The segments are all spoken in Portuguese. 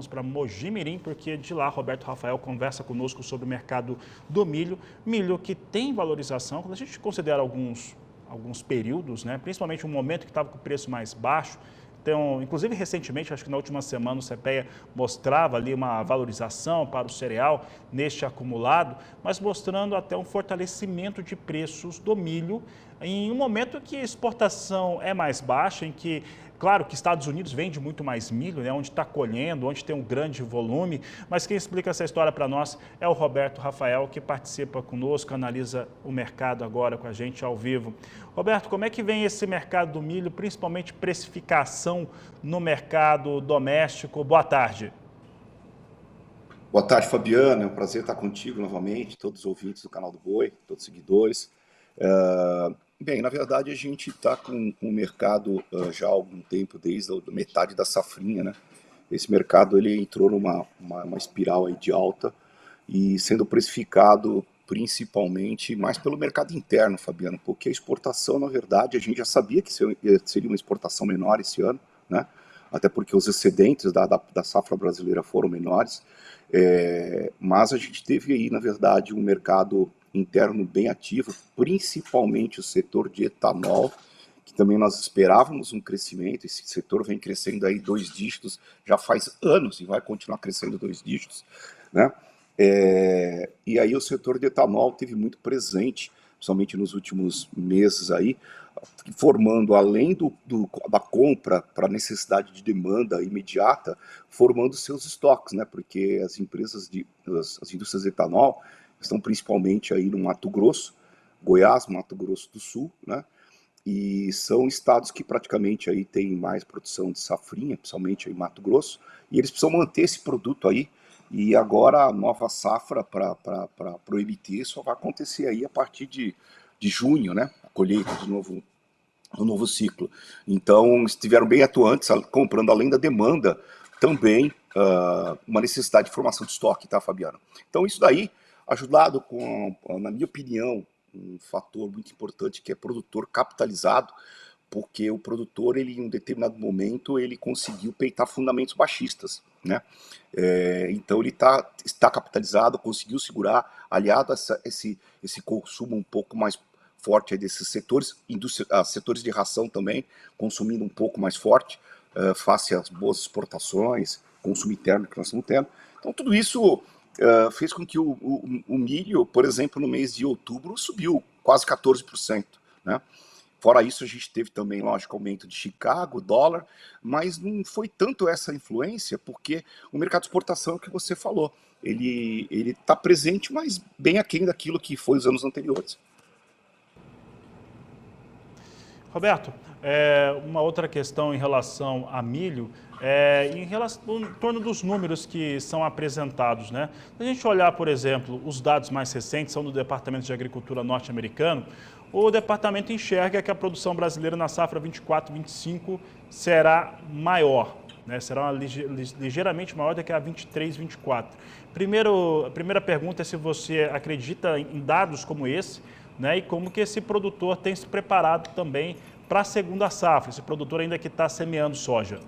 Para Mojimirim, porque de lá Roberto Rafael conversa conosco sobre o mercado do milho. Milho que tem valorização, quando a gente considera alguns períodos, né, principalmente um momento que estava com o preço mais baixo. Então, inclusive recentemente, acho que na última semana o CPEA mostrava ali uma valorização para o cereal neste acumulado, mas mostrando até um fortalecimento de preços do milho em um momento que a exportação é mais baixa, em que claro que Estados Unidos vende muito mais milho, né, onde está colhendo, onde tem um grande volume, mas quem explica essa história para nós é o Roberto Rafael, que participa conosco, analisa o mercado agora com a gente ao vivo. Roberto, como é que vem esse mercado do milho, principalmente precificação no mercado doméstico? Boa tarde. Boa tarde, Fabiano. É um prazer estar contigo novamente, todos os ouvintes do canal do Boi, todos os seguidores. Bem, na verdade a gente está com o mercado já há algum tempo, desde a metade da safrinha, né? Esse mercado ele entrou numa espiral aí de alta e sendo precificado principalmente mais pelo mercado interno, Fabiano, porque a exportação, na verdade, a gente já sabia que seria uma exportação menor esse ano, né? Até porque os excedentes da safra brasileira foram menores, mas a gente teve aí, na verdade, um mercado interno bem ativo, principalmente o setor de etanol, que também nós esperávamos um crescimento. Esse setor vem crescendo aí 2 dígitos, já faz anos e vai continuar crescendo 2 dígitos, né? E aí o setor de etanol teve muito presente, principalmente nos últimos meses aí, formando, além da compra para necessidade de demanda imediata, formando seus estoques, né? Porque as indústrias de etanol estão principalmente aí no Mato Grosso, Goiás, Mato Grosso do Sul, né? E são estados que praticamente aí têm mais produção de safrinha, principalmente aí Mato Grosso, e eles precisam manter esse produto aí. E agora a nova safra para o MT só vai acontecer aí a partir de junho, né? A colheita de novo, um novo ciclo. Então, estiveram bem atuantes, comprando além da demanda, também uma necessidade de formação de estoque, tá, Fabiano? Então, isso daí, ajudado com, na minha opinião, um fator muito importante que é produtor capitalizado, porque o produtor, ele, em um determinado momento, ele conseguiu peitar fundamentos baixistas, né? Então ele está capitalizado, conseguiu segurar, aliado a esse consumo um pouco mais forte aí desses setores, setores de ração também, consumindo um pouco mais forte, face às boas exportações, consumo interno que nós estamos tendo. Então tudo isso fez com que o milho, por exemplo, no mês de outubro, subiu quase 14%, né? Fora isso, a gente teve também, lógico, aumento de Chicago, dólar, mas não foi tanto essa influência, porque o mercado de exportação é o que você falou. Ele está presente, mas bem aquém daquilo que foi os anos anteriores. Roberto, uma outra questão em relação a milho, em torno dos números que são apresentados, né? Se a gente olhar, por exemplo, os dados mais recentes são do Departamento de Agricultura norte-americano, o departamento enxerga que a produção brasileira na safra 24-25 será maior, né? Será ligeiramente maior do que a 23-24. A primeira pergunta é se você acredita em dados como esse, né, e como que esse produtor tem se preparado também para a segunda safra, esse produtor ainda que está semeando soja.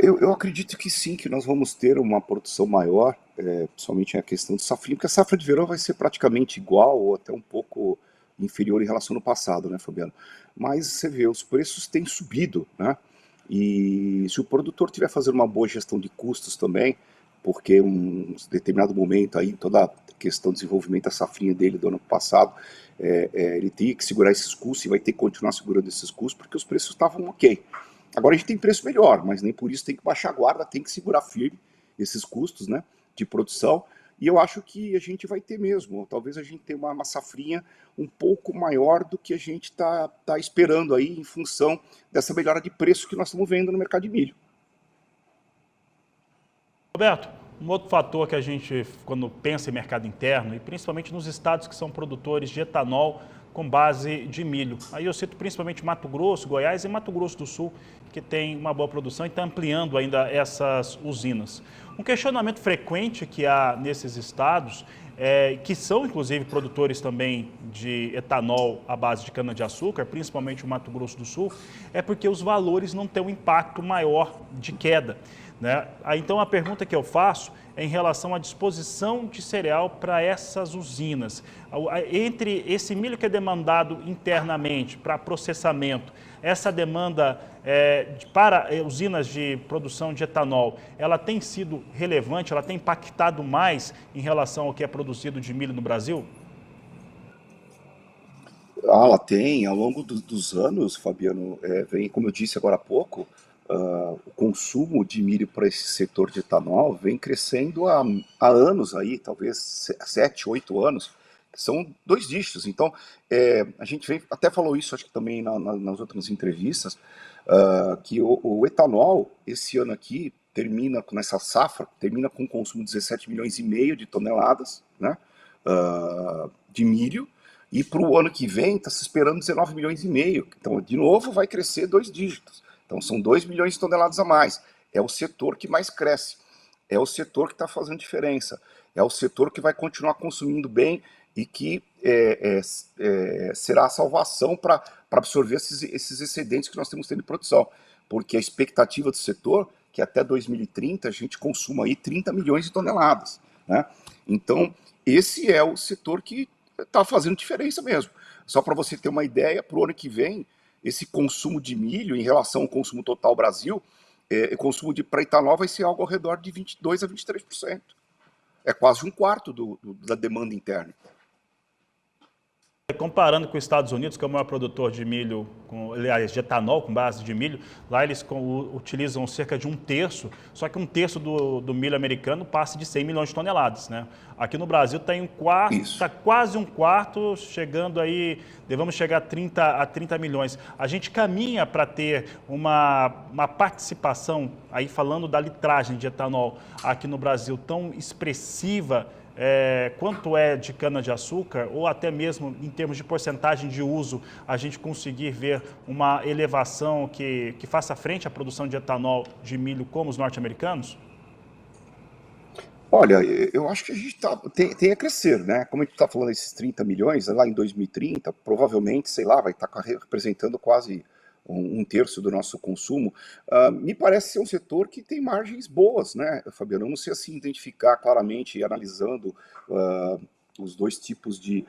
Eu acredito que sim, que nós vamos ter uma produção maior, principalmente a questão de safrinha, porque a safra de verão vai ser praticamente igual ou até um pouco inferior em relação ao passado, né, Fabiano? Mas você vê, os preços têm subido, né? E se o produtor tiver fazendo uma boa gestão de custos também, porque um determinado momento aí, toda a questão de desenvolvimento da safrinha dele do ano passado, ele tem que segurar esses custos e vai ter que continuar segurando esses custos, porque os preços estavam ok. Agora a gente tem preço melhor, mas nem por isso tem que baixar a guarda, tem que segurar firme esses custos, né, de produção. E eu acho que a gente vai ter mesmo, talvez a gente tenha uma safrinha um pouco maior do que a gente está esperando aí em função dessa melhora de preço que nós estamos vendo no mercado de milho. Roberto, um outro fator que a gente, quando pensa em mercado interno, e principalmente nos estados que são produtores de etanol com base de milho. Aí eu cito principalmente Mato Grosso, Goiás e Mato Grosso do Sul, que tem uma boa produção e está ampliando ainda essas usinas. Um questionamento frequente que há nesses estados que são inclusive produtores também de etanol à base de cana-de-açúcar, principalmente o Mato Grosso do Sul, é porque os valores não têm um impacto maior de queda, né? Então a pergunta que eu faço é em relação à disposição de cereal para essas usinas. Entre esse milho que é demandado internamente para processamento, essa demanda para usinas de produção de etanol, ela tem sido relevante, ela tem impactado mais em relação ao que é produzido de milho no Brasil? Ela tem, ao longo dos anos, Fabiano, vem, como eu disse agora há pouco, o consumo de milho para esse setor de etanol vem crescendo há anos aí, talvez 7, 8 anos, que são dois dígitos. Então, a gente até falou isso, acho que também nas outras entrevistas, que o etanol, esse ano aqui, termina com essa safra, termina com um consumo de 17 milhões e meio de toneladas, né, de milho, e para o ano que vem está se esperando 19 milhões e meio. Então, de novo, vai crescer dois dígitos. Então, são 2 milhões de toneladas a mais. É o setor que mais cresce. É o setor que está fazendo diferença. É o setor que vai continuar consumindo bem e que será a salvação para absorver esses excedentes que nós temos tendo de produção. Porque a expectativa do setor é que até 2030 a gente consuma aí 30 milhões de toneladas, né? Então, esse é o setor que está fazendo diferença mesmo. Só para você ter uma ideia, para o ano que vem, esse consumo de milho em relação ao consumo total Brasil, o consumo para etanol vai ser algo ao redor de 22% a 23%. É quase um quarto da demanda interna. Comparando com os Estados Unidos, que é o maior produtor de milho, aliás, de etanol com base de milho, lá eles utilizam cerca de um terço, só que um terço do milho americano passa de 100 milhões de toneladas, né? Aqui no Brasil tem um quarto, está quase um quarto, chegando aí, devemos chegar a 30 milhões. A gente caminha para ter uma participação, aí falando da litragem de etanol aqui no Brasil, tão expressiva, quanto é de cana-de-açúcar, ou até mesmo em termos de porcentagem de uso, a gente conseguir ver uma elevação que faça frente à produção de etanol de milho como os norte-americanos? Olha, eu acho que a gente tem a crescer, né? Como a gente está falando desses 30 milhões, lá em 2030, provavelmente, sei lá, vai estar representando quase um terço do nosso consumo. Me parece ser um setor que tem margens boas, né, Fabiano? Eu não sei assim identificar claramente, analisando os dois tipos de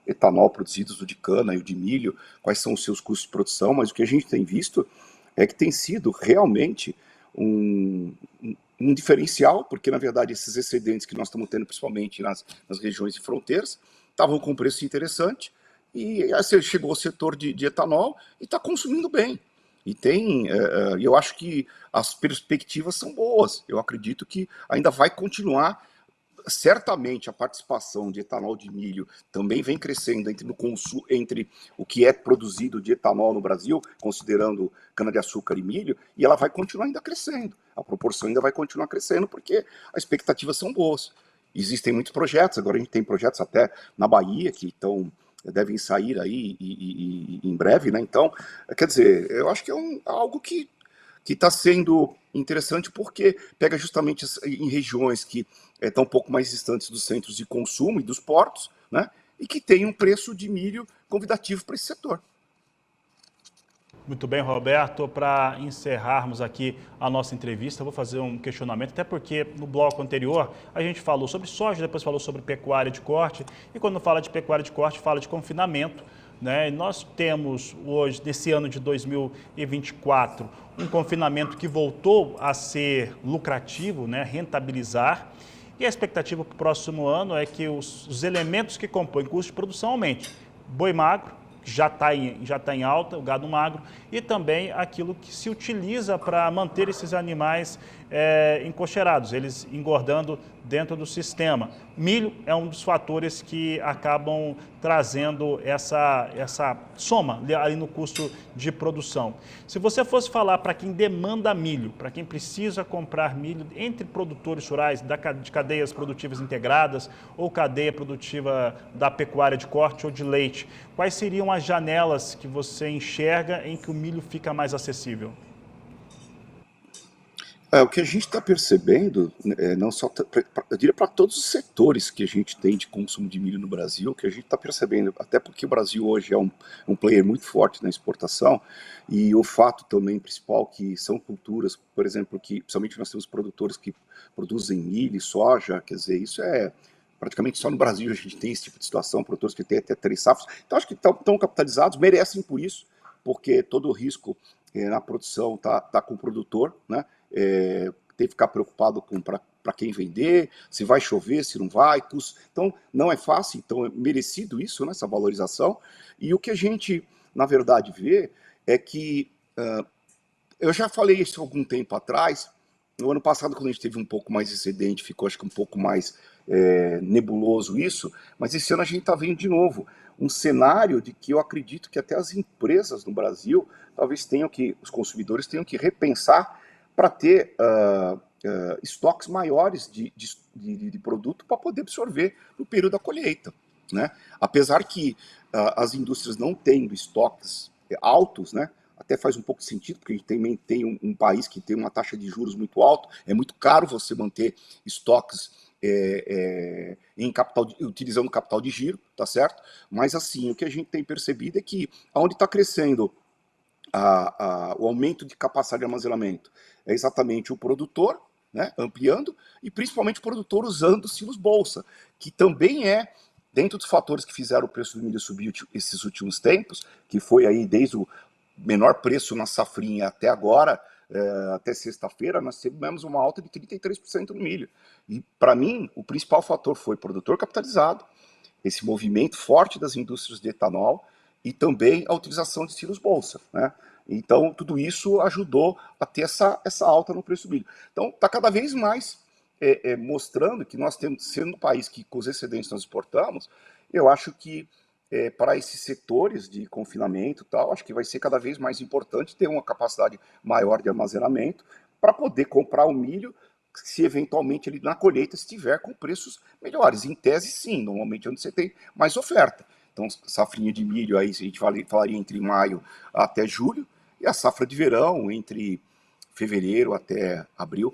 etanol produzidos, o de cana e o de milho, quais são os seus custos de produção, mas o que a gente tem visto é que tem sido realmente um diferencial, porque na verdade esses excedentes que nós estamos tendo, principalmente nas regiões de fronteiras, estavam com preço interessante, e aí chegou o setor de etanol e está consumindo bem. E eu acho que as perspectivas são boas. Eu acredito que ainda vai continuar. Certamente a participação de etanol de milho também vem crescendo entre o que é produzido de etanol no Brasil, considerando cana-de-açúcar e milho, e ela vai continuar ainda crescendo. A proporção ainda vai continuar crescendo porque as expectativas são boas. Existem muitos projetos, agora a gente tem projetos até na Bahia que devem sair aí em breve, né? Então, quer dizer, eu acho que é algo que está sendo interessante porque pega justamente em regiões que estão um pouco mais distantes dos centros de consumo e dos portos, né? E que tem um preço de milho convidativo para esse setor. Muito bem, Roberto. Para encerrarmos aqui a nossa entrevista, eu vou fazer um questionamento, até porque no bloco anterior a gente falou sobre soja, depois falou sobre pecuária de corte, e quando fala de pecuária de corte, fala de confinamento, né? E nós temos hoje, nesse ano de 2024, um confinamento que voltou a ser lucrativo, né? Rentabilizar, e a expectativa para o próximo ano é que os elementos que compõem custo de produção aumentem. Boi magro, já está em alta, o gado magro, e também aquilo que se utiliza para manter esses animais encocheirados, eles engordando dentro do sistema. Milho é um dos fatores que acabam trazendo essa soma ali no custo de produção. Se você fosse falar para quem demanda milho, para quem precisa comprar milho entre produtores rurais de cadeias produtivas integradas ou cadeia produtiva da pecuária de corte ou de leite, quais seriam as janelas que você enxerga em que o milho fica mais acessível? O que a gente está percebendo, não só, eu diria para todos os setores que a gente tem de consumo de milho no Brasil, o que a gente está percebendo, até porque o Brasil hoje é um player muito forte na exportação, e o fato também principal que são culturas, por exemplo, que principalmente nós temos produtores que produzem milho e soja, quer dizer, isso é praticamente só no Brasil a gente tem esse tipo de situação, produtores que têm até 3 safras, então acho que estão capitalizados, merecem por isso, porque todo o risco na produção tá com o produtor, né? Tem que ficar preocupado com para quem vender, se vai chover, se não vai, custo. Então, não é fácil, então é merecido isso, né, essa valorização. E o que a gente, na verdade, vê é que, eu já falei isso há algum tempo atrás, no ano passado, quando a gente teve um pouco mais excedente, ficou acho que um pouco mais nebuloso isso, mas esse ano a gente está vendo de novo um cenário de que eu acredito que até as empresas no Brasil talvez os consumidores tenham que repensar para ter estoques maiores de produto para poder absorver no período da colheita, né? Apesar que as indústrias não tendo estoques altos, né? Até faz um pouco de sentido, porque a gente também tem um país que tem uma taxa de juros muito alta, é muito caro você manter estoques utilizando capital de giro, tá certo? Mas assim, o que a gente tem percebido é que onde está crescendo o aumento de capacidade de armazenamento é exatamente o produtor, né, ampliando, e principalmente o produtor usando silos bolsa, que também dentro dos fatores que fizeram o preço do milho subir esses últimos tempos, que foi aí desde o menor preço na safrinha até agora, até sexta-feira, nós tivemos uma alta de 33% no milho. E, para mim, o principal fator foi produtor capitalizado, esse movimento forte das indústrias de etanol e também a utilização de silos bolsa, né? Então, tudo isso ajudou a ter essa alta no preço do milho. Então, está cada vez mais mostrando que nós temos, sendo um país que com os excedentes nós exportamos, eu acho que para esses setores de confinamento e tal, acho que vai ser cada vez mais importante ter uma capacidade maior de armazenamento para poder comprar o milho se eventualmente ele na colheita estiver com preços melhores. Em tese, sim, normalmente é onde você tem mais oferta. Então, safrinha de milho aí, a gente falaria entre maio até julho, e a safra de verão entre fevereiro até abril.